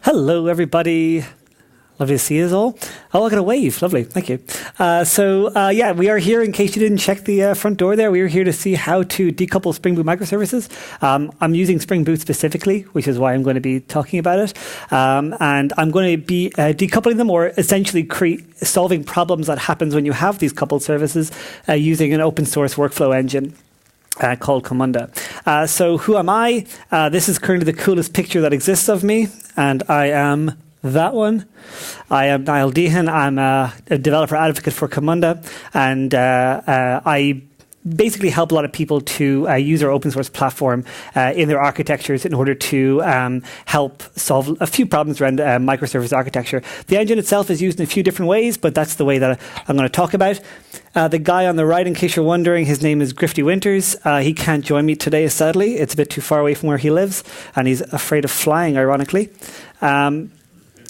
Hello, everybody. Lovely to see you all. Oh, I got a wave. Lovely. Thank you. Yeah, we are here, in case you didn't check the front door there, we are here to see how to decouple Springboot microservices. I'm using Springboot specifically, which is why I'm going to be talking about it. And I'm going to be decoupling them, or essentially solving problems that happens when you have these coupled services using an open source workflow engine. Called Camunda. So who am I? This is currently the coolest picture that exists of me, and I am that one. I am Niall Deehan. I'm a developer advocate for Camunda, and I basically help a lot of people to use our open source platform in their architectures in order to help solve a few problems around microservice architecture. The engine itself is used in a few different ways, but that's the way that I'm going to talk about. The guy on the right, in case you're wondering, his name is Grifty Winters. He can't join me today, sadly. It's a bit too far away from where he lives, and he's afraid of flying, ironically.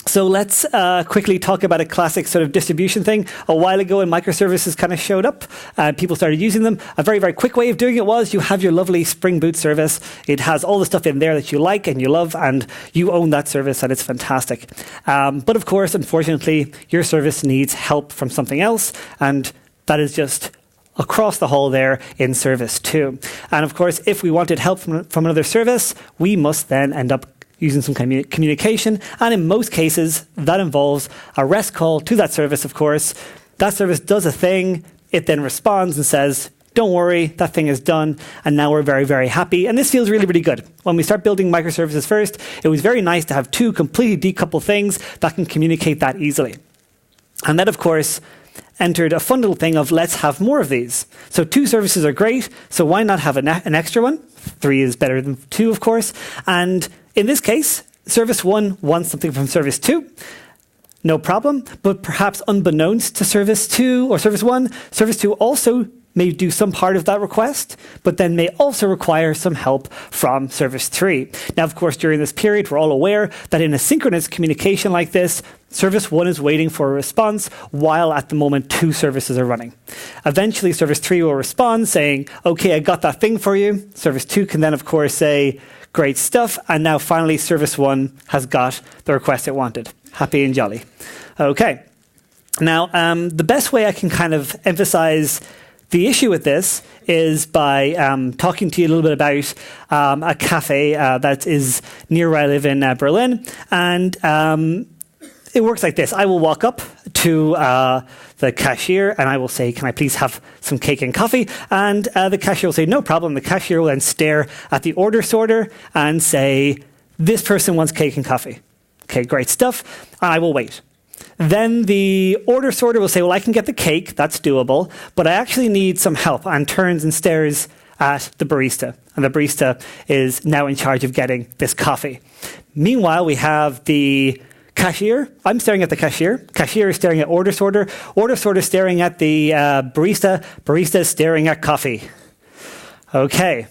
So let's quickly talk about a classic sort of distribution thing. A while ago, when microservices kind of showed up, people started using them. A very, very quick way of doing it was you have your lovely Spring Boot service. It has all the stuff in there that you like and you love, and you own that service, and it's fantastic. But of course, unfortunately, your service needs help from something else, and that is just across the hall there in service 2. And of course, if we wanted help from another service, we must then end up using some communication, and in most cases that involves a REST call to that service. Of course, that service does a thing, it then responds and says, don't worry, that thing is done, and now we're very, very happy. And this feels really, really good. When we start building microservices first, it was very nice to have two completely decoupled things that can communicate that easily. And that, of course, entered a fun little thing of let's have more of these. So 2 services are great, so why not have an extra one? 3 is better than 2, of course. And in this case, service 1 wants something from service 2. No problem, but perhaps unbeknownst to service 2 or service 1, service 2 also may do some part of that request, but then may also require some help from service 3. Now, of course, during this period, we're all aware that in a synchronous communication like this, service 1 is waiting for a response, while at the moment 2 services are running. Eventually, service 3 will respond saying, okay, I got that thing for you. Service 2 can then, of course, say, great stuff. And now finally, service 1 has got the request it wanted. Happy and jolly. Okay. Now, the best way I can kind of emphasize the issue with this is by talking to you a little bit about a cafe that is near where I live in Berlin. And it works like this. I will walk up to the cashier and I will say, can I please have some cake and coffee? And the cashier will say, no problem. The cashier will then stare at the order sorter and say, this person wants cake and coffee. Okay, great stuff. And I will wait. Then the order sorter will say, well, I can get the cake. That's doable. But I actually need some help, and turns and stares at the barista. And the barista is now in charge of getting this coffee. Meanwhile, we have the cashier. I'm staring at the cashier. Cashier is staring at order sorter. Order sorter staring at the barista. Barista is staring at coffee. Okay.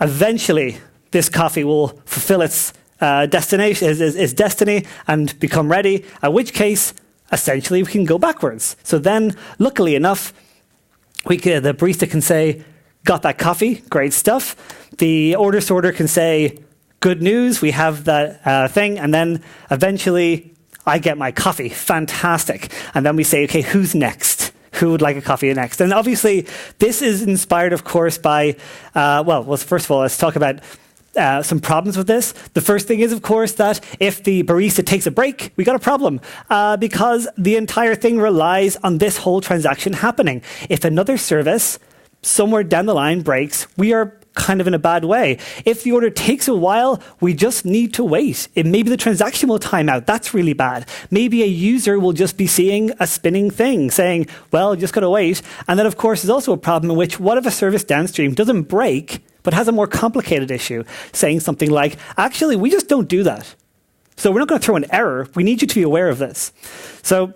Eventually, this coffee will fulfill its destination, its destiny, and become ready. At which case, essentially, we can go backwards. So then, luckily enough, the barista can say, "Got that coffee? Great stuff." The order sorter can say, good news, we have that thing. And then eventually I get my coffee. Fantastic. And then we say, okay, who's next? Who would like a coffee next? And obviously, this is inspired, of course, by, first of all, let's talk about some problems with this. The first thing is, of course, that if the barista takes a break, we got a problem because the entire thing relies on this whole transaction happening. If another service somewhere down the line breaks, we are kind of in a bad way. If the order takes a while, we just need to wait. Maybe the transaction will time out. That's really bad. Maybe a user will just be seeing a spinning thing saying, well, just got to wait. And then, of course, there's also a problem in which what if a service downstream doesn't break, but has a more complicated issue, saying something like, actually, we just don't do that. So we're not going to throw an error. We need you to be aware of this. So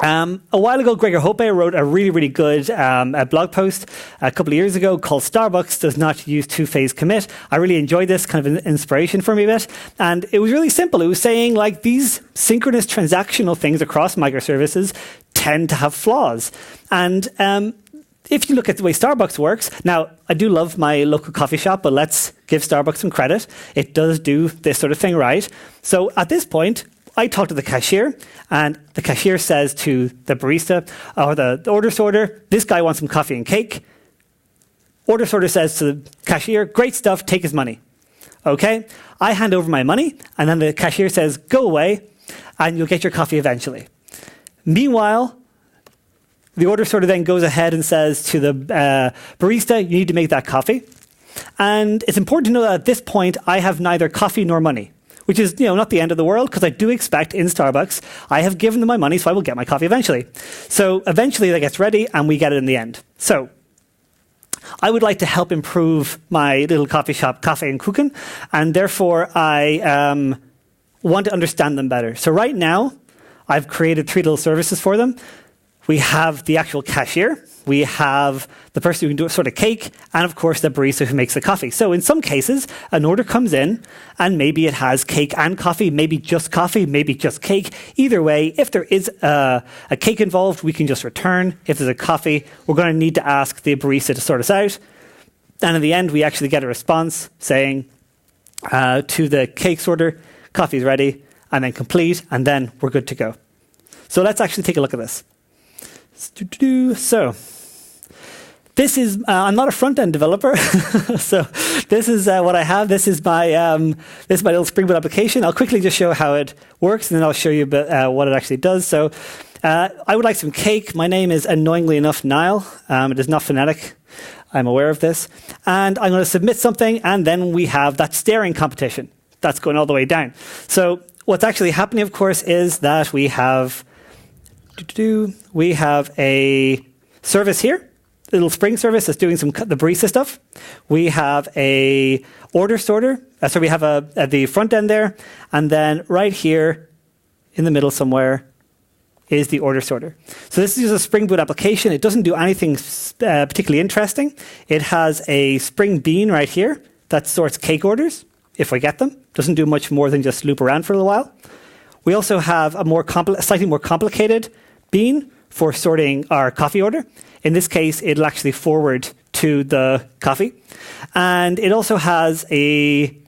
a while ago, Gregor Hoppe wrote a really, really good blog post a couple of years ago called Starbucks Does Not Use Two-Phase Commit. I really enjoyed this, kind of an inspiration for me a bit. And it was really simple. It was saying, like, these synchronous transactional things across microservices tend to have flaws. And if you look at the way Starbucks works, now I do love my local coffee shop, but let's give Starbucks some credit. It does do this sort of thing right. So at this point, I talk to the cashier, and the cashier says to the barista or the order sorter, this guy wants some coffee and cake. Order sorter says to the cashier, great stuff, take his money. Okay, I hand over my money, and then the cashier says, go away, and you'll get your coffee eventually. Meanwhile, the order sorter then goes ahead and says to the barista, you need to make that coffee. And it's important to know that at this point, I have neither coffee nor money, which is not the end of the world, because I do expect in Starbucks, I have given them my money, so I will get my coffee eventually. So eventually that gets ready, and we get it in the end. So I would like to help improve my little coffee shop, Kaffee and Kuchen, and therefore I want to understand them better. So right now, I've created 3 little services for them. We have the actual cashier, we have the person who can do a sort of cake, and of course the barista who makes the coffee. So in some cases, an order comes in, and maybe it has cake and coffee, maybe just cake. Either way, if there is a cake involved, we can just return. If there's a coffee, we're going to need to ask the barista to sort us out. And in the end, we actually get a response saying to the cake sorter, coffee's ready, and then complete, and then we're good to go. So let's actually take a look at this. So this is, I'm not a front-end developer, so this is what I have. This is my little Springboot application. I'll quickly just show how it works, and then I'll show you what it actually does. So I would like some cake. My name is, annoyingly enough, Niall. It is not phonetic. I'm aware of this. And I'm going to submit something, and then we have that staring competition. That's going all the way down. So what's actually happening, of course, is that we have a service here, a little Spring service that's doing the barista stuff. We have a order sorter. So we have the front end there, and then right here in the middle somewhere is the order sorter. So this is a Spring Boot application. It doesn't do anything particularly interesting. It has a Spring Bean right here that sorts cake orders, if I get them. Doesn't do much more than just loop around for a little while. We also have a slightly more complicated bean for sorting our coffee order. In this case, it'll actually forward to the coffee. And it also has a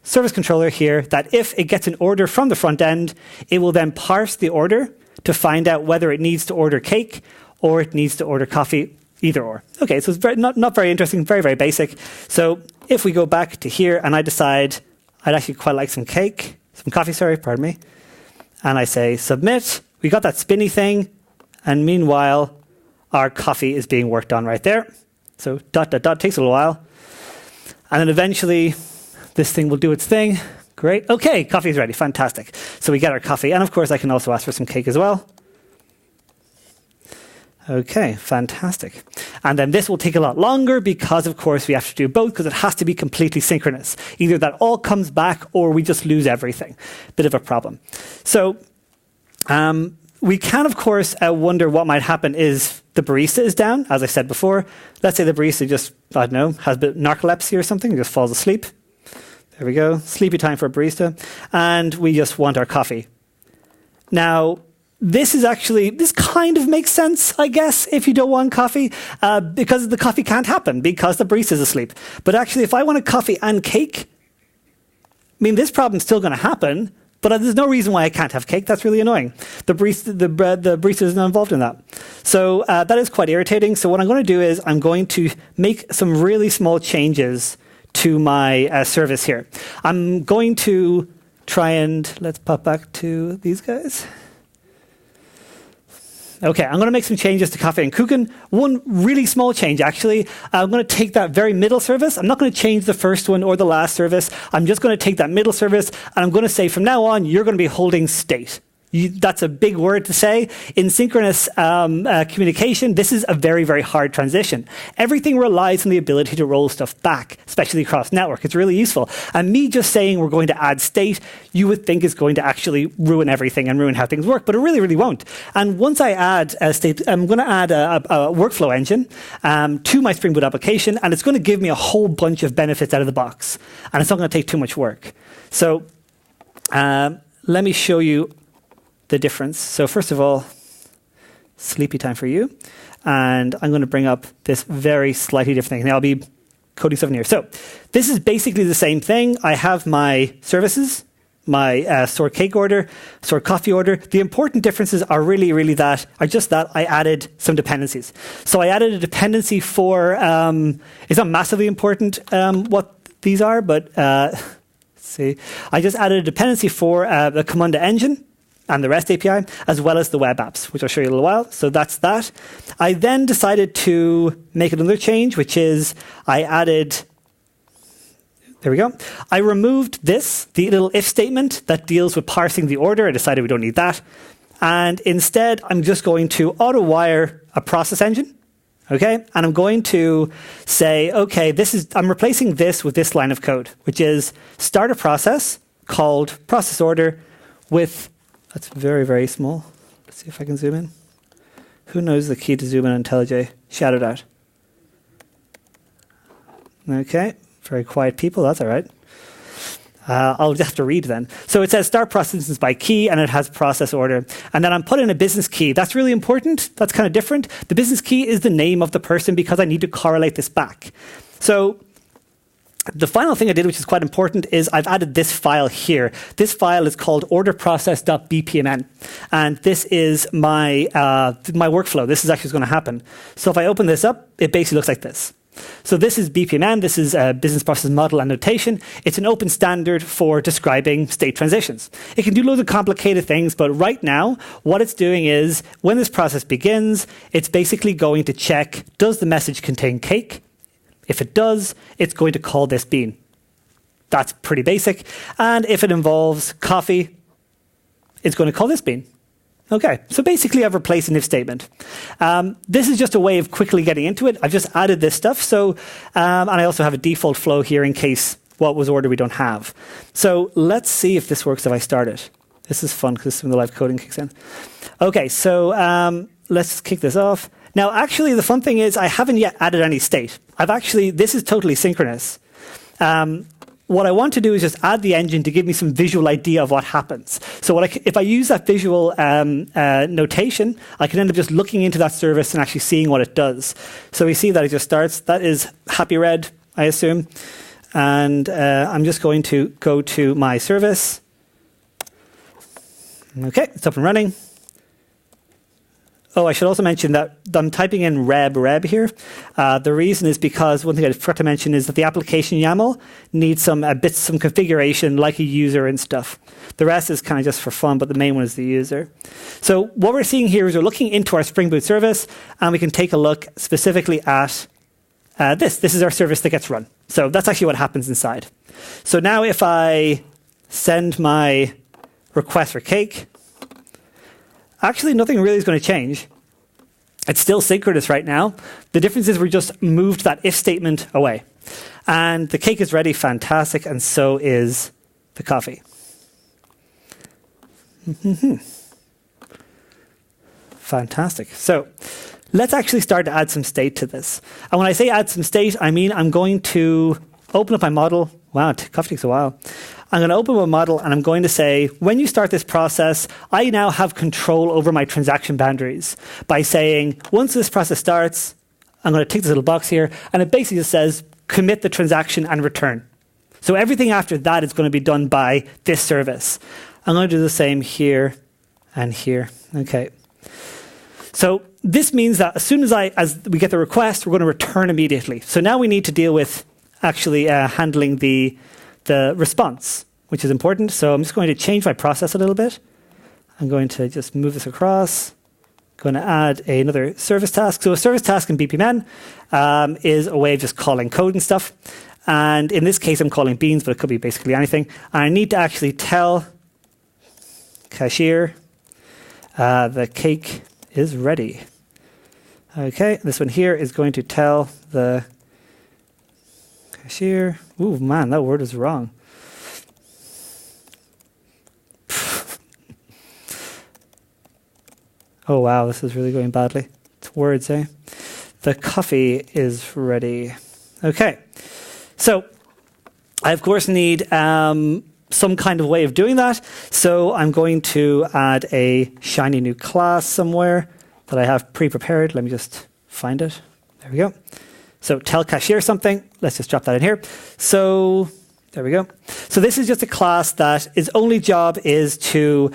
service controller here that if it gets an order from the front end, it will then parse the order to find out whether it needs to order cake or it needs to order coffee, either or. Okay, so it's not very interesting, very, very basic. So if we go back to here and I decide I'd actually quite like some coffee, pardon me. And I say submit, we got that spinny thing, and meanwhile, our coffee is being worked on right there. So ... takes a little while. And then eventually, this thing will do its thing. Great. Okay, coffee is ready. Fantastic. So we get our coffee. And of course, I can also ask for some cake as well. Okay, fantastic. And then this will take a lot longer because, of course, we have to do both because it has to be completely synchronous. Either that all comes back or we just lose everything. Bit of a problem. So we can, of course, wonder what might happen is the barista is down, as I said before. Let's say the barista just, I don't know, has a bit of narcolepsy or something, just falls asleep. There we go. Sleepy time for a barista. And we just want our coffee. Now, this kind of makes sense, I guess, if you don't want coffee, because the coffee can't happen because the barista is asleep. But actually, if I want a coffee and cake, I mean, this problem's still going to happen, but there's no reason why I can't have cake. That's really annoying. The barista is not involved in that. So that is quite irritating. So what I'm going to do is I'm going to make some really small changes to my service here. I'm going to try and, let's pop back to these guys. Okay, I'm going to make some changes to Kaffee and Kuchen. One really small change, actually. I'm going to take that very middle service. I'm not going to change the first one or the last service. I'm just going to take that middle service, and I'm going to say, from now on, you're going to be holding state. That's a big word to say. In synchronous communication, this is a very, very hard transition. Everything relies on the ability to roll stuff back, especially across network. It's really useful. And me just saying we're going to add state, you would think is going to actually ruin everything and ruin how things work, but it really, really won't. And once I add a state, I'm going to add a workflow engine to my Spring Boot application, and it's going to give me a whole bunch of benefits out of the box. And it's not going to take too much work. So let me show you the difference. So first of all, sleepy time for you. and I'm going to bring up this very slightly different thing. Now I'll be coding stuff in here. So this is basically the same thing. I have my services, my stored cake order, stored coffee order. The important differences are really that I added some dependencies. So I added a dependency for, it's not massively important what these are, but let's see. I just added a dependency for the Camunda engine and the REST API, as well as the web apps, which I'll show you in a little while. So that's that. I then decided to make another change, which is I added, there we go. I removed this, the little if statement that deals with parsing the order. I decided we don't need that. And instead, I'm just going to auto-wire a process engine. Okay, and I'm going to say, okay, I'm replacing this with this line of code, which is start a process called process order with, that's very small. Let's see if I can zoom in. Who knows the key to zoom in on IntelliJ? Shout it out. Okay, very quiet people, that's all right. I'll just have to read then. So it says start process instance by key, and it has process order. And then I'm putting in a business key. That's really important. That's kind of different. The business key is the name of the person because I need to correlate this back. So the final thing I did, which is quite important, is I've added this file here. This file is called orderprocess.bpmn. And this is my workflow. This is actually what's going to happen. So if I open this up, it basically looks like this. So this is BPMN, this is a business process model and notation. It's an open standard for describing state transitions. It can do loads of complicated things, but right now, what it's doing is, when this process begins, it's basically going to check, does the message contain cake? If it does, it's going to call this bean. That's pretty basic. And if it involves coffee, it's going to call this bean. Okay, so basically I've replaced an if statement. This is just a way of quickly getting into it. I've just added this stuff. So, and I also have a default flow here in case what was ordered we don't have. So let's see if this works if I start it. This is fun because when the live coding kicks in. Okay, so let's kick this off. Now, actually, the fun thing is I haven't yet added any state. This is totally synchronous. What I want to do is just add the engine to give me some visual idea of what happens. So if I use that visual notation, I can end up just looking into that service and actually seeing what it does. So we see that it just starts. That is happy red, I assume. And I'm just going to go to my service. Okay, it's up and running. Oh, I should also mention that I'm typing in reb here. The reason is because one thing I forgot to mention is that the application YAML needs some configuration like a user and stuff. The rest is kind of just for fun, but the main one is the user. So what we're seeing here is we're looking into our Spring Boot service, and we can take a look specifically at this. This is our service that gets run. So that's actually what happens inside. So now if I send my request for cake, actually, nothing really is going to change. It's still synchronous right now. The difference is we just moved that if statement away. And the cake is ready, fantastic, and so is the coffee. Fantastic. So let's actually start to add some state to this. And when I say add some state, I mean I'm going to open up my model. Wow, coffee takes a while. I'm going to open my model and I'm going to say, when you start this process, I now have control over my transaction boundaries by saying, once this process starts, I'm going to tick this little box here, and it basically just says, commit the transaction and return. So everything after that is going to be done by this service. I'm going to do the same here and here. Okay. So this means that as soon as we get the request, we're going to return immediately. So now we need to deal with actually handling the response, which is important. So I'm just going to change my process a little bit. I'm going to just move this across. Going to add another service task. So a service task in BPMN is a way of just calling code and stuff. And in this case, I'm calling beans, but it could be basically anything. And I need to actually tell cashier the cake is ready. Okay, this one here is going to tell the cashier. Ooh, man, that word is wrong. Oh, wow, this is really going badly. It's words, eh? The coffee is ready. Okay, so I, of course, need some kind of way of doing that. So I'm going to add a shiny new class somewhere that I have pre-prepared. Let me just find it. There we go. So tell cashier something. Let's just drop that in here. So there we go. So this is just a class that its only job is to,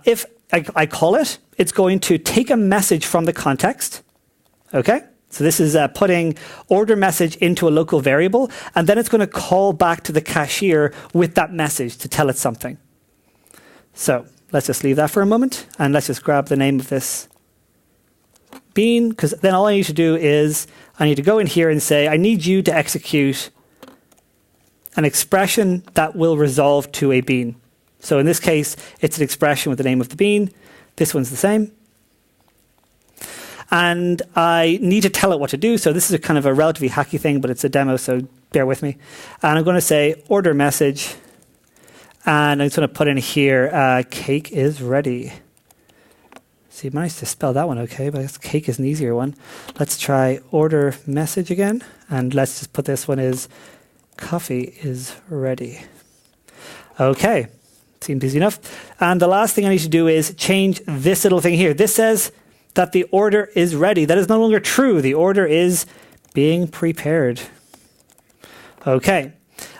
if I call it, it's going to take a message from the context. Okay? So this is putting order message into a local variable, and then it's going to call back to the cashier with that message to tell it something. So let's just leave that for a moment, and let's just grab the name of this bean, because then all I need to do is I need to go in here and say, I need you to execute an expression that will resolve to a bean. So in this case, it's an expression with the name of the bean. This one's the same. And I need to tell it what to do. So this is a kind of a relatively hacky thing, but it's a demo, so bear with me. And I'm going to say order message. And I'm just going to put in here, cake is ready. So you managed to spell that one okay, but I guess cake is an easier one. Let's try order message again. And let's just put this one as coffee is ready. Okay, seems easy enough. And the last thing I need to do is change this little thing here. This says that the order is ready. That is no longer true. The order is being prepared. Okay,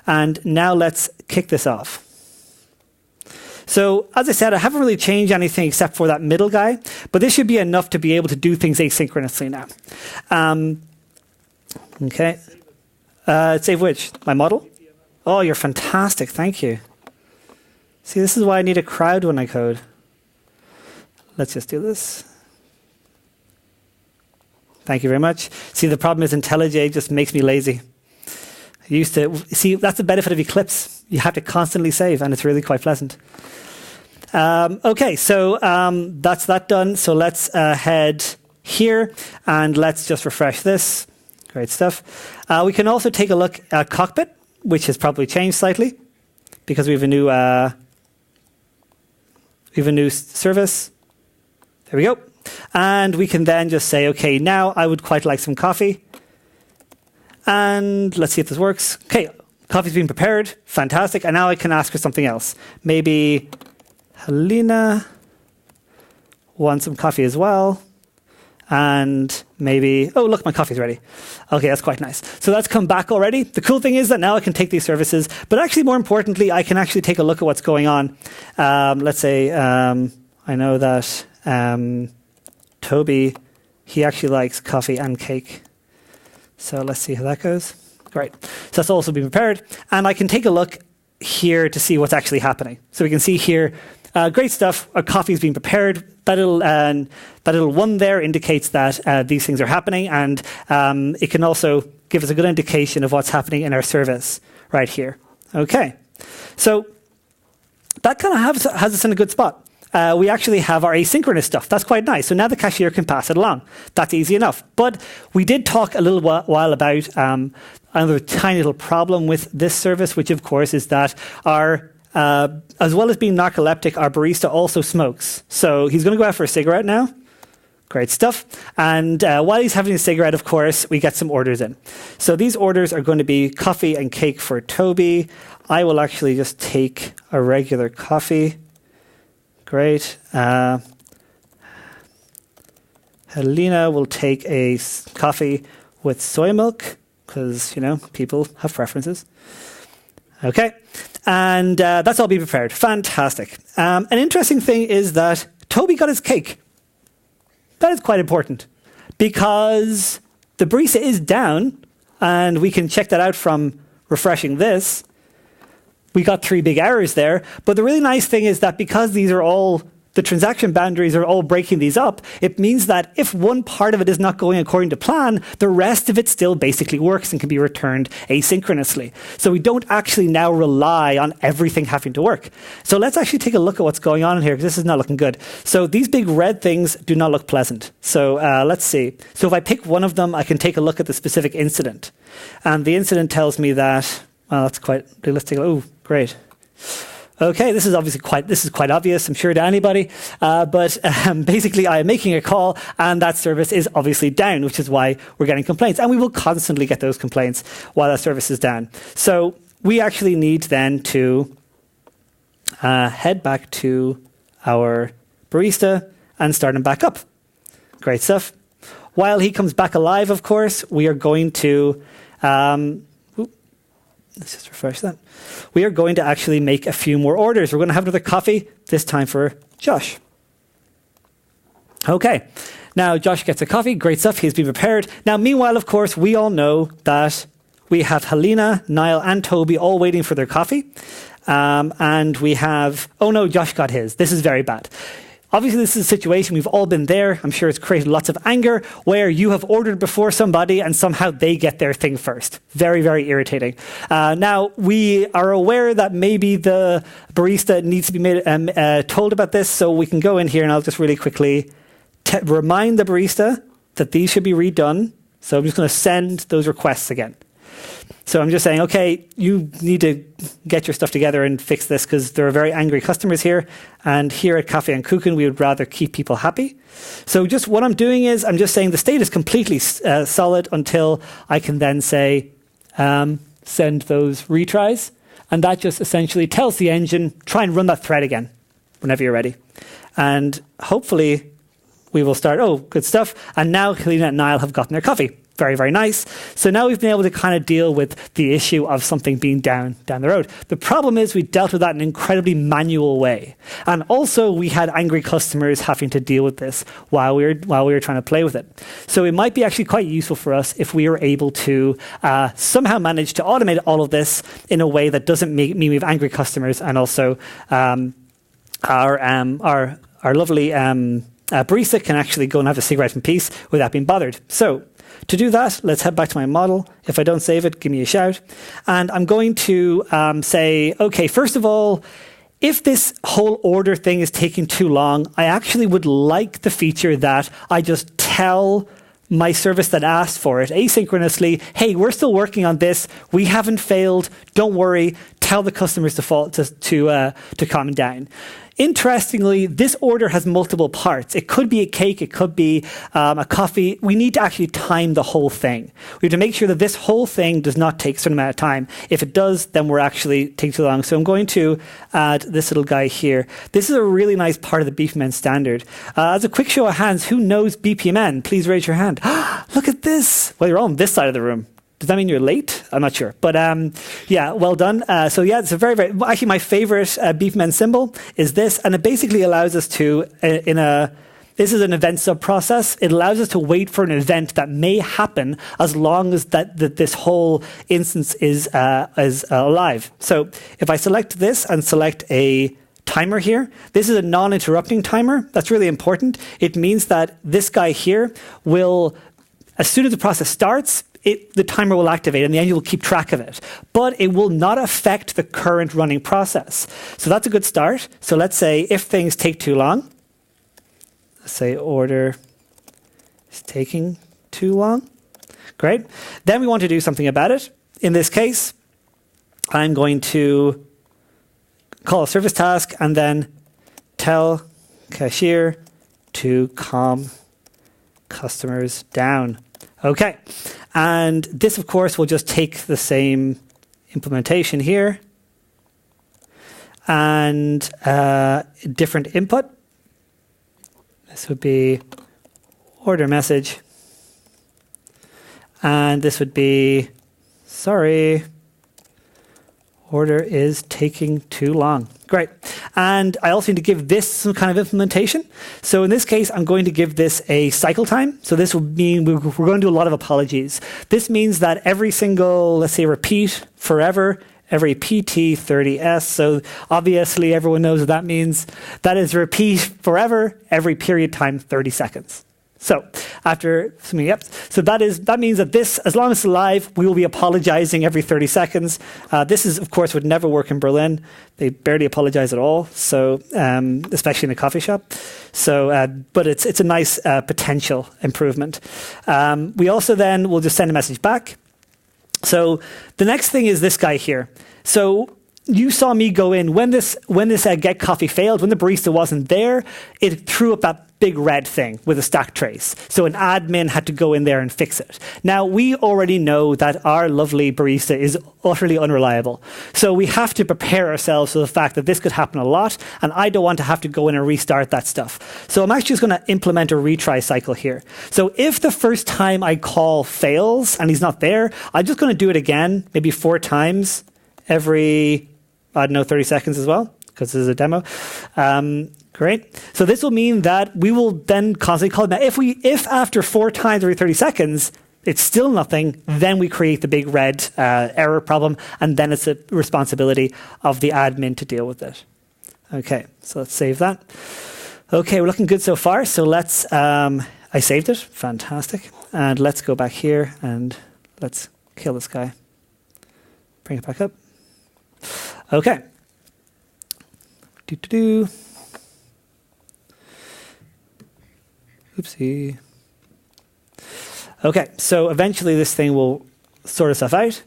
and now let's kick this off. So as I said, I haven't really changed anything except for that middle guy, but this should be enough to be able to do things asynchronously now. Okay. Save which? My model? Oh, you're fantastic. Thank you. See, this is why I need a crowd when I code. Let's just do this. Thank you very much. See, the problem is IntelliJ just makes me lazy. I used to, see, that's the benefit of Eclipse. You have to constantly save, and it's really quite pleasant. Okay, so that's that done. So let's head here, and let's just refresh this. Great stuff. We can also take a look at Cockpit, which has probably changed slightly because we have a new service. There we go. And we can then just say, okay, now I would quite like some coffee. And let's see if this works. Okay, coffee's been prepared. Fantastic. And now I can ask her something else. Maybe Helena wants some coffee as well. And maybe, oh, look, my coffee's ready. Okay, that's quite nice. So that's come back already. The cool thing is that now I can take these services, but actually more importantly, I can actually take a look at what's going on. Let's say I know that Toby, he actually likes coffee and cake. So let's see how that goes. Great. So that's also been prepared. And I can take a look here to see what's actually happening. So we can see here, great stuff. Our coffee is being prepared. That little one there indicates that these things are happening, and it can also give us a good indication of what's happening in our service right here. Okay, so that kind of has us in a good spot. We actually have our asynchronous stuff. That's quite nice. So now the cashier can pass it along. That's easy enough. But we did talk a little while about another tiny little problem with this service, which of course is that our as well as being narcoleptic, our barista also smokes. So he's going to go out for a cigarette now. Great stuff. And while he's having a cigarette, of course, we get some orders in. So these orders are going to be coffee and cake for Toby. I will actually just take a regular coffee. Great. Helena will take a coffee with soy milk because, you know, people have preferences. Okay. And that's all be prepared. Fantastic. An interesting thing is that Toby got his cake. That is quite important because the barista is down, and we can check that out from refreshing this. We got 3 big errors there. But the really nice thing is that because these are all, the transaction boundaries are all breaking these up, it means that if one part of it is not going according to plan, the rest of it still basically works and can be returned asynchronously. So we don't actually now rely on everything having to work. So let's actually take a look at what's going on here, because this is not looking good. So these big red things do not look pleasant. So let's see. So if I pick one of them, I can take a look at the specific incident. And the incident tells me that, well, that's quite realistic. Oh, great. Okay, this is quite obvious, I'm sure, to anybody. But basically, I am making a call, and that service is obviously down, which is why we're getting complaints. And we will constantly get those complaints while that service is down. So we actually need then to head back to our barista and start him back up. Great stuff. while he comes back alive, of course, we are going to, let's just refresh that. We are going to actually make a few more orders. We're going to have another coffee, this time for Josh. Okay, now Josh gets a coffee, great stuff, he's been prepared. Now, meanwhile, of course, we all know that we have Helena, Niall, and Toby all waiting for their coffee. And we have, oh no, Josh got his. This is very bad. Obviously, this is a situation, we've all been there. I'm sure it's created lots of anger where you have ordered before somebody and somehow they get their thing first. Very, very irritating. Now, we are aware that maybe the barista needs to be told about this, so we can go in here and I'll just really quickly remind the barista that these should be redone. So I'm just going to send those requests again. So I'm just saying, okay, you need to get your stuff together and fix this because there are very angry customers here. And here at Kaffee and Kuchen, we would rather keep people happy. So just what I'm doing is I'm just saying the state is completely solid until I can then say, send those retries. And that just essentially tells the engine, try and run that thread again whenever you're ready. And hopefully we will start, oh, good stuff. And now Helena and Niall have gotten their coffee. Very, very nice. So now we've been able to kind of deal with the issue of something being down the road. The problem is we dealt with that in an incredibly manual way. And also we had angry customers having to deal with this while we were trying to play with it. So it might be actually quite useful for us if we were able to somehow manage to automate all of this in a way that doesn't mean we have angry customers and also our lovely barista can actually go and have a cigarette in peace without being bothered. So to do that, let's head back to my model. If I don't save it, give me a shout. And I'm going to say, okay, first of all, if this whole order thing is taking too long, I actually would like the feature that I just tell my service that asked for it asynchronously, hey, we're still working on this. We haven't failed. Don't worry. Tell the customers to calm down. Interestingly, this order has multiple parts. It could be a cake. It could be a coffee. We need to actually time the whole thing. We have to make sure that this whole thing does not take a certain amount of time. If it does, then we're actually taking too long. So I'm going to add this little guy here. This is a really nice part of the BPMN standard. As a quick show of hands, who knows BPMN? Please raise your hand. Look at this. Well, you're all on this side of the room. Does that mean you're late? I'm not sure. But yeah, well done. So yeah, it's a very, very, actually my favorite BPMN symbol is this. And it basically allows us to, this is an event sub-process. It allows us to wait for an event that may happen as long as that this whole instance is alive. So if I select this and select a timer here, this is a non-interrupting timer. That's really important. It means that this guy here will, as soon as the process starts, the timer will activate and the engine will keep track of it. But it will not affect the current running process. So that's a good start. So let's say if things take too long, let's say order is taking too long. Great. Then we want to do something about it. In this case, I'm going to call a service task and then tell cashier to calm customers down. Okay. And this, of course, will just take the same implementation here and different input. This would be order message. And this would be, sorry, order is taking too long. Great. And I also need to give this some kind of implementation. So in this case, I'm going to give this a cycle time. So this will mean we're going to do a lot of apologies. This means that every single, let's say, repeat forever, every PT 30S. So obviously everyone knows what that means. That is repeat forever, every period time 30 seconds. So after summing up, so that means that this, as long as it's alive, we will be apologizing every 30 seconds. This is, of course, would never work in Berlin. They barely apologize at all. So especially in a coffee shop. So, but it's a nice potential improvement. We also then will just send a message back. So the next thing is this guy here. So you saw me go in when this get coffee failed, when the barista wasn't there, it threw up that big red thing with a stack trace. So an admin had to go in there and fix it. Now, we already know that our lovely barista is utterly unreliable. So we have to prepare ourselves for the fact that this could happen a lot, and I don't want to have to go in and restart that stuff. So I'm actually just going to implement a retry cycle here. So if the first time I call fails and he's not there, I'm just going to do it again, maybe 4 times every, I don't know, 30 seconds as well, because this is a demo. Great. So this will mean that we will then constantly call it. Now, if after 4 times every 30 seconds, it's still nothing, then we create the big red error problem, and then it's a responsibility of the admin to deal with it. Okay, so let's save that. Okay, we're looking good so far. So let's, I saved it. Fantastic. And let's go back here and let's kill this guy. Bring it back up. Okay. Oopsie. Okay, so eventually this thing will sort itself out.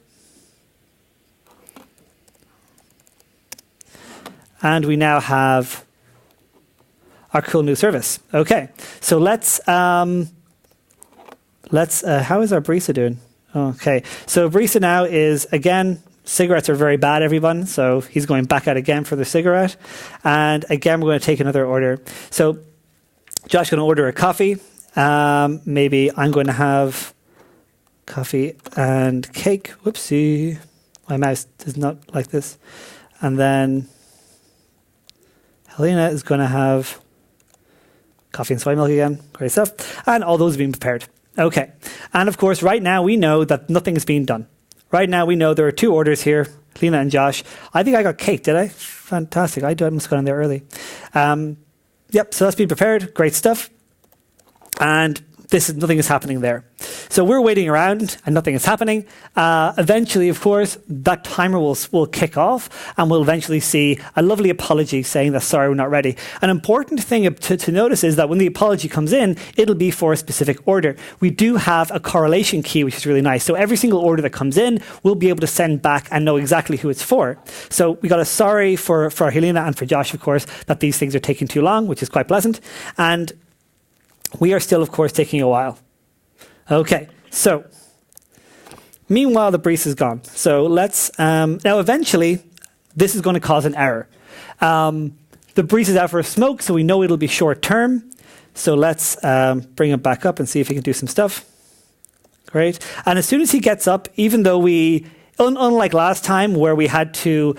And we now have our cool new service. Okay, so let's how is our barista doing? Okay, so barista now is, again, cigarettes are very bad, everyone. So he's going back out again for the cigarette. And again, we're going to take another order. So Josh is going to order a coffee. Maybe I'm going to have coffee and cake. Whoopsie. My mouse does not like this. And then Helena is going to have coffee and soy milk again. Great stuff. And all those have been prepared. Okay. And of course, right now we know that nothing is being done. Right now we know there are 2 orders here, Helena and Josh. I think I got cake, did I? Fantastic. I must have gone in there early. Yep, so that's been prepared. Great stuff. And nothing is happening there. So we're waiting around and nothing is happening. Eventually, of course, that timer will kick off and we'll eventually see a lovely apology saying that, sorry, we're not ready. An important thing to notice is that when the apology comes in, it'll be for a specific order. We do have a correlation key, which is really nice. So every single order that comes in, we'll be able to send back and know exactly who it's for. So we got a sorry for Helena and for Josh, of course, that these things are taking too long, which is quite pleasant. And we are still, of course, taking a while. Okay, so meanwhile, the barista is gone. So let's, now eventually, this is going to cause an error. The barista is out for a smoke, so we know it'll be short term. So let's bring him back up and see if he can do some stuff. Great. And as soon as he gets up, even though unlike last time where we had to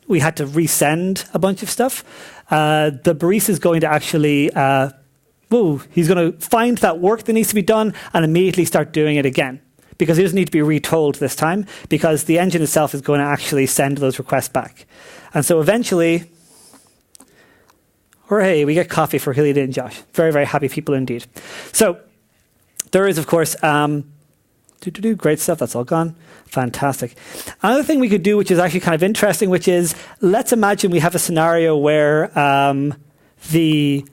resend a bunch of stuff, the barista is going to actually he's going to find that work that needs to be done and immediately start doing it again, because he doesn't need to be retold this time, because the engine itself is going to actually send those requests back. And so eventually, hooray, we get coffee for Helena and Josh. Very, very happy people indeed. So there is, of course, great stuff. That's all gone. Fantastic. Another thing we could do, which is actually kind of interesting, which is, let's imagine we have a scenario where the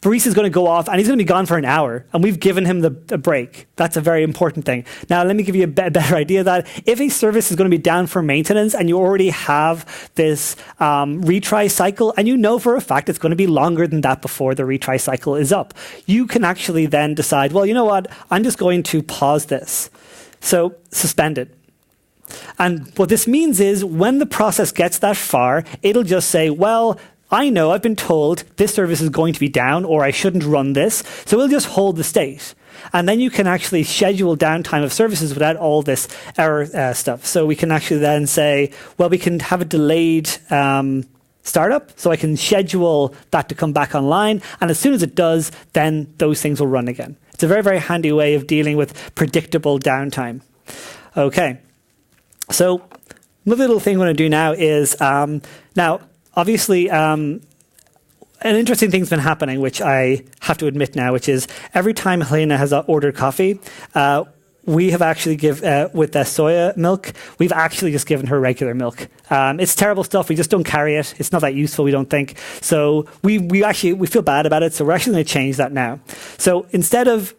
barista is going to go off and he's going to be gone for an hour and we've given him the break. That's a very important thing. Now, let me give you a better idea of that. If a service is going to be down for maintenance and you already have this retry cycle and you know for a fact it's going to be longer than that before the retry cycle is up, you can actually then decide, well, you know what? I'm just going to pause this. So suspend it. And what this means is when the process gets that far, it'll just say, well, I know I've been told this service is going to be down or I shouldn't run this, so we'll just hold the state. And then you can actually schedule downtime of services without all this error stuff. So we can actually then say, well, we can have a delayed startup, so I can schedule that to come back online. And as soon as it does, then those things will run again. It's a very, very handy way of dealing with predictable downtime. Okay, so another little thing I'm going to do now is, now, obviously, an interesting thing's been happening, which I have to admit now, which is every time Helena has ordered coffee, we have actually with the soya milk, we've actually just given her regular milk. It's terrible stuff. We just don't carry it. It's not that useful, we don't think. So we feel bad about it. So we're actually going to change that now. So instead of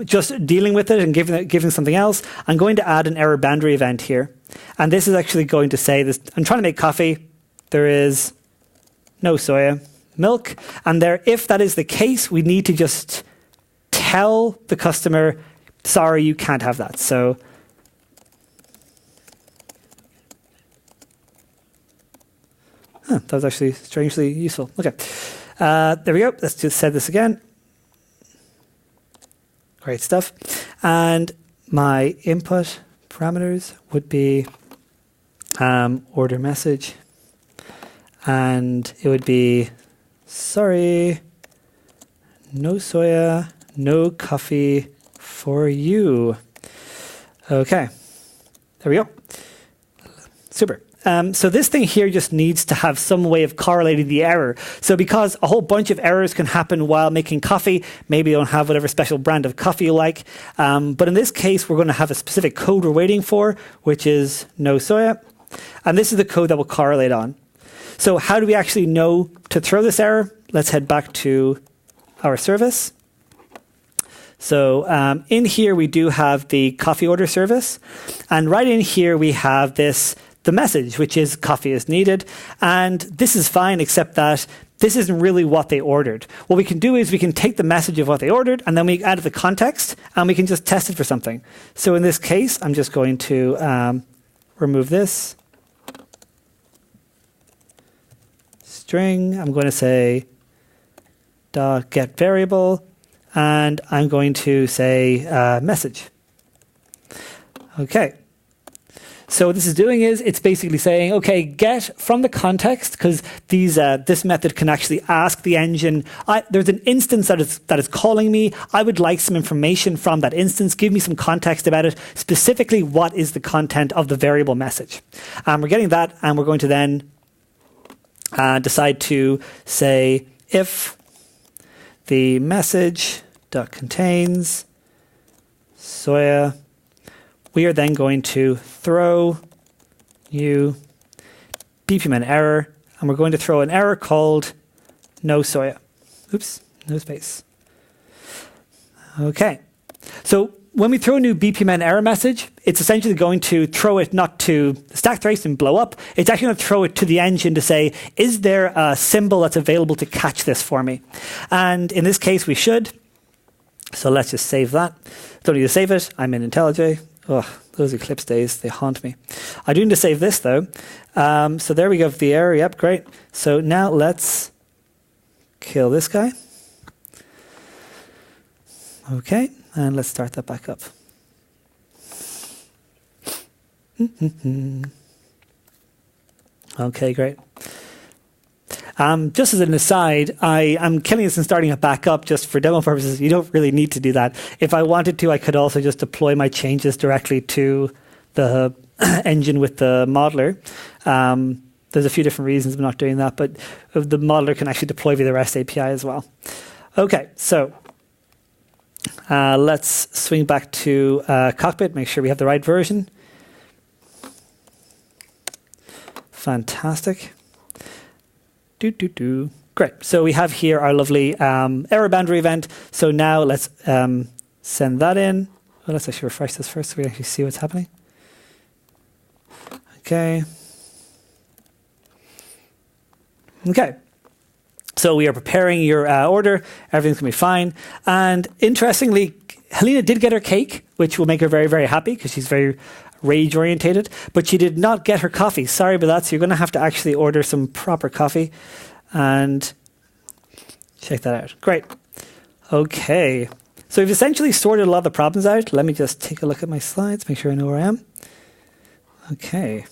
just dealing with it and giving something else, I'm going to add an error boundary event here. And this is actually going to say this. I'm trying to make coffee. There is no soya, milk. And there, if that is the case, we need to just tell the customer, sorry, you can't have that. So that was actually strangely useful. Okay, there we go. Let's just set this again. Great stuff. And my input parameters would be order message. And it would be, sorry, no soya, no coffee for you. Okay, there we go. Super. So this thing here just needs to have some way of correlating the error. So because a whole bunch of errors can happen while making coffee, maybe you don't have whatever special brand of coffee you like. But in this case, we're going to have a specific code we're waiting for, which is no soya. And this is the code that will correlate on. So how do we actually know to throw this error? Let's head back to our service. So in here, we do have the coffee order service. And right in here, we have the message, which is coffee is needed. And this is fine, except that this isn't really what they ordered. What we can do is we can take the message of what they ordered, and then we add the context, and we can just test it for something. So in this case, I'm just going to remove this string. I'm going to say .get variable, and I'm going to say message. Okay. So what this is doing is it's basically saying, okay, get from the context, because this method can actually ask the engine, there's an instance that is calling me. I would like some information from that instance. Give me some context about it. Specifically, what is the content of the variable message? We're getting that, and we're going to then decide to say if the message.contains soya, we are then going to throw new BPMN error, and we're going to throw an error called no soya. Oops, no space. Okay, so when we throw a new BPMN error message, it's essentially going to throw it not to stack trace and blow up. It's actually going to throw it to the engine to say, is there a symbol that's available to catch this for me? And in this case, we should. So let's just save that. Don't need to save it. I'm in IntelliJ. Oh, those Eclipse days, they haunt me. I do need to save this, though. So there we go for the error. Yep, great. So now let's kill this guy. Okay, and let's start that back up. Okay, great. Just as an aside, I am killing this and starting it back up just for demo purposes. You don't really need to do that. If I wanted to, I could also just deploy my changes directly to the engine with the modeler. There's a few different reasons I'm not doing that, but the modeler can actually deploy via the REST API as well. Okay, so let's swing back to Cockpit, make sure we have the right version. Fantastic. Great. So we have here our lovely error boundary event. So now let's send that in. Well, let's actually refresh this first so we actually see what's happening. Okay. Okay. So we are preparing your order. Everything's going to be fine. And interestingly, Helena did get her cake, which will make her very, very happy because she's very rage orientated, but she did not get her coffee. Sorry about that. So you're going to have to actually order some proper coffee and check that out. Great. Okay. So we've essentially sorted a lot of the problems out. Let me just take a look at my slides, make sure I know where I am. Okay.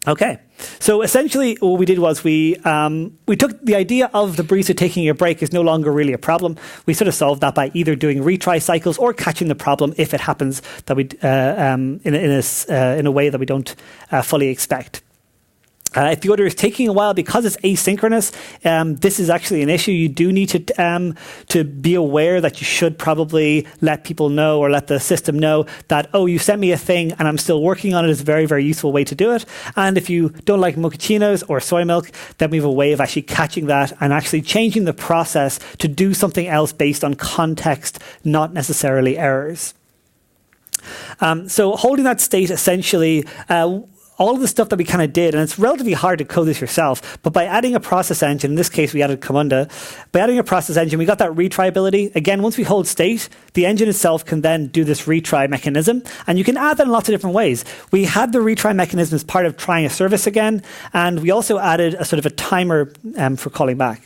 Okay. So essentially what we did was we took the idea of the barista taking a break is no longer really a problem. We sort of solved that by either doing retry cycles or catching the problem if it happens that we in a way that we don't fully expect. If the order is taking a while because it's asynchronous, this is actually an issue. You do need to be aware that you should probably let people know or let the system know that, oh, you sent me a thing and I'm still working on it. Is a very, very useful way to do it. And if you don't like mochachinos or soy milk, then we have a way of actually catching that and actually changing the process to do something else based on context, not necessarily errors. So holding that state essentially all of the stuff that we kind of did, and it's relatively hard to code this yourself, but by adding a process engine, in this case we added Camunda, by adding a process engine, we got that retry ability. Again, once we hold state, the engine itself can then do this retry mechanism, and you can add that in lots of different ways. We had the retry mechanism as part of trying a service again, and we also added a sort of a timer for calling back.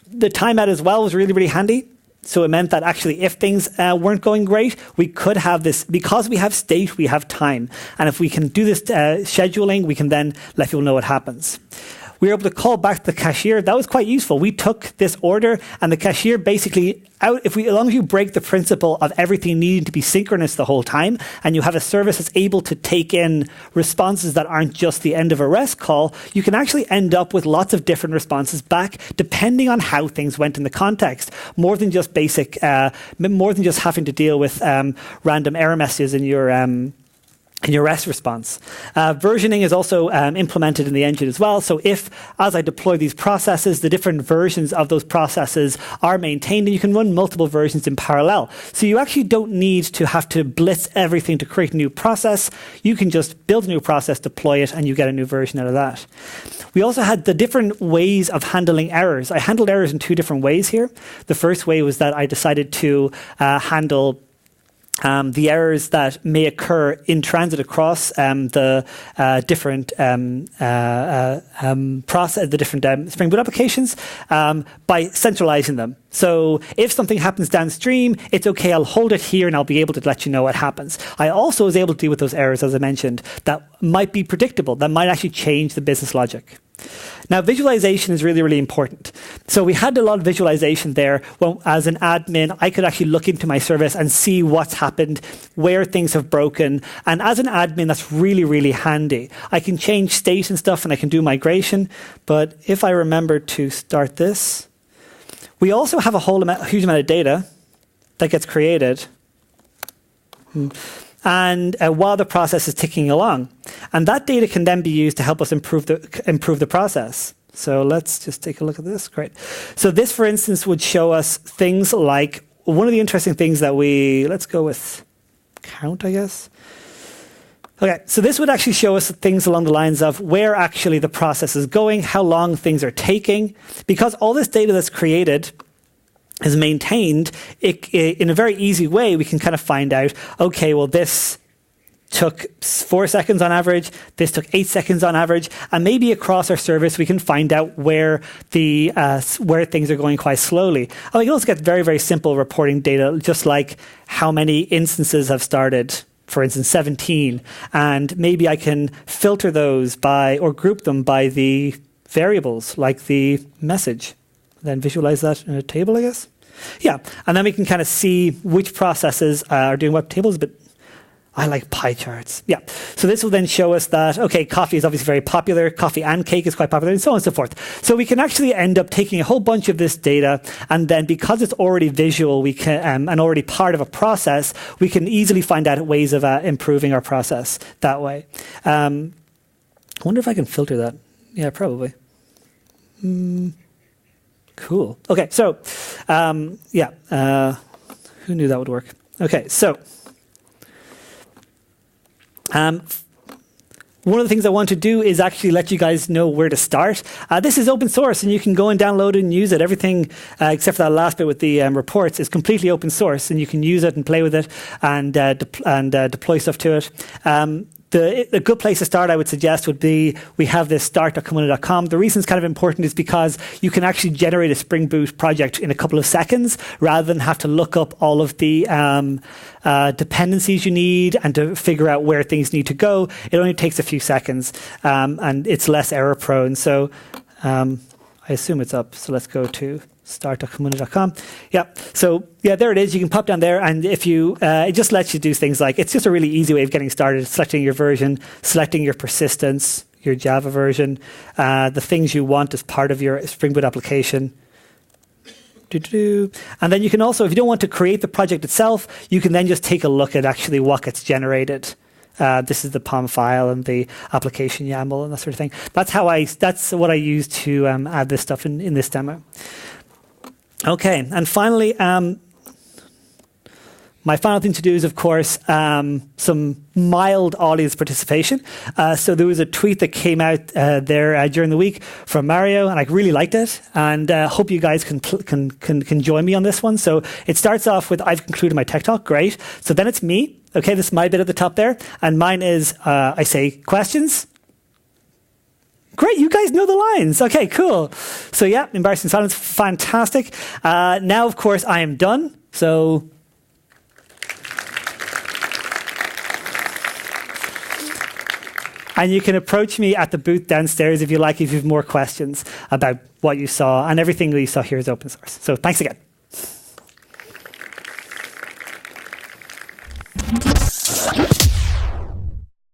The timeout as well was really, really handy. So it meant that actually if things weren't going great, we could have this, because we have state, we have time. And if we can do this scheduling, we can then let people know what happens. We were able to call back the cashier. That was quite useful. We took this order and the cashier basically, as long as you break the principle of everything needing to be synchronous the whole time, and you have a service that's able to take in responses that aren't just the end of a REST call, you can actually end up with lots of different responses back, depending on how things went in the context, more than just more than just having to deal with random error messages in your REST response. Versioning is also implemented in the engine as well. So if, as I deploy these processes, the different versions of those processes are maintained, and you can run multiple versions in parallel. So you actually don't need to have to blitz everything to create a new process. You can just build a new process, deploy it, and you get a new version out of that. We also had the different ways of handling errors. I handled errors in two different ways here. The first way was that I decided to handle the errors that may occur in transit across the different Springboot applications by centralizing them. So if something happens downstream, it's okay, I'll hold it here and I'll be able to let you know what happens. I also was able to deal with those errors, as I mentioned, that might be predictable, that might actually change the business logic. Now, visualization is really, really important. So we had a lot of visualization there. Well, as an admin, I could actually look into my service and see what's happened, where things have broken. And as an admin, that's really, really handy. I can change state and stuff, and I can do migration. But if I remember to start this, we also have a huge amount of data that gets created. And while the process is ticking along. And that data can then be used to help us improve the process. So let's just take a look at this. Great. So this, for instance, would show us things like, one of the interesting things that let's go with count, I guess. Okay, so this would actually show us things along the lines of where actually the process is going, how long things are taking, because all this data that's created is maintained, in a very easy way, we can kind of find out, okay, well, this took 4 seconds on average, this took 8 seconds on average, and maybe across our service, we can find out where things are going quite slowly. And we can also get very, very simple reporting data, just like how many instances have started, for instance, 17, and maybe I can filter those or group them by the variables, like the message. Then visualize that in a table, I guess. Yeah, and then we can kind of see which processes are doing what tables, but I like pie charts. Yeah, so this will then show us that, okay, coffee is obviously very popular, coffee and cake is quite popular, and so on and so forth. So we can actually end up taking a whole bunch of this data, and then because it's already visual we can and already part of a process, we can easily find out ways of improving our process that way. I wonder if I can filter that. Yeah, probably. Cool. Okay, so, who knew that would work? Okay, so, one of the things I want to do is actually let you guys know where to start. This is open source, and you can go and download it and use it. Everything, except for that last bit with the reports, is completely open source, and you can use it and play with it and deploy stuff to it. The good place to start, I would suggest, would be we have this start.camunda.com. The reason it's kind of important is because you can actually generate a Spring Boot project in a couple of seconds rather than have to look up all of the dependencies you need and to figure out where things need to go. It only takes a few seconds, and it's less error prone. So I assume it's up. So let's go to start.camunda.com. Yeah. So yeah, there it is. You can pop down there, and if you, it just lets you do things like, it's just a really easy way of getting started. Selecting your version, selecting your persistence, your Java version, the things you want as part of your Spring Boot application. And then you can also, if you don't want to create the project itself, you can then just take a look at actually what gets generated. This is the POM file and the application YAML and that sort of thing. That's what I use to add this stuff in this demo. Okay, and finally, my final thing to do is, of course, some mild audience participation. So there was a tweet that came out there during the week from Mario, and I really liked it. And hope you guys can join me on this one. So it starts off with, I've concluded my tech talk. Great. So then it's me. Okay, this is my bit at the top there. And mine is, I say, questions. Great, you guys know the lines. Okay, cool. So yeah, embarrassing silence, fantastic. Now, of course, I am done. So and you can approach me at the booth downstairs if you like, if you have more questions about what you saw. And everything that you saw here is open source. So thanks again.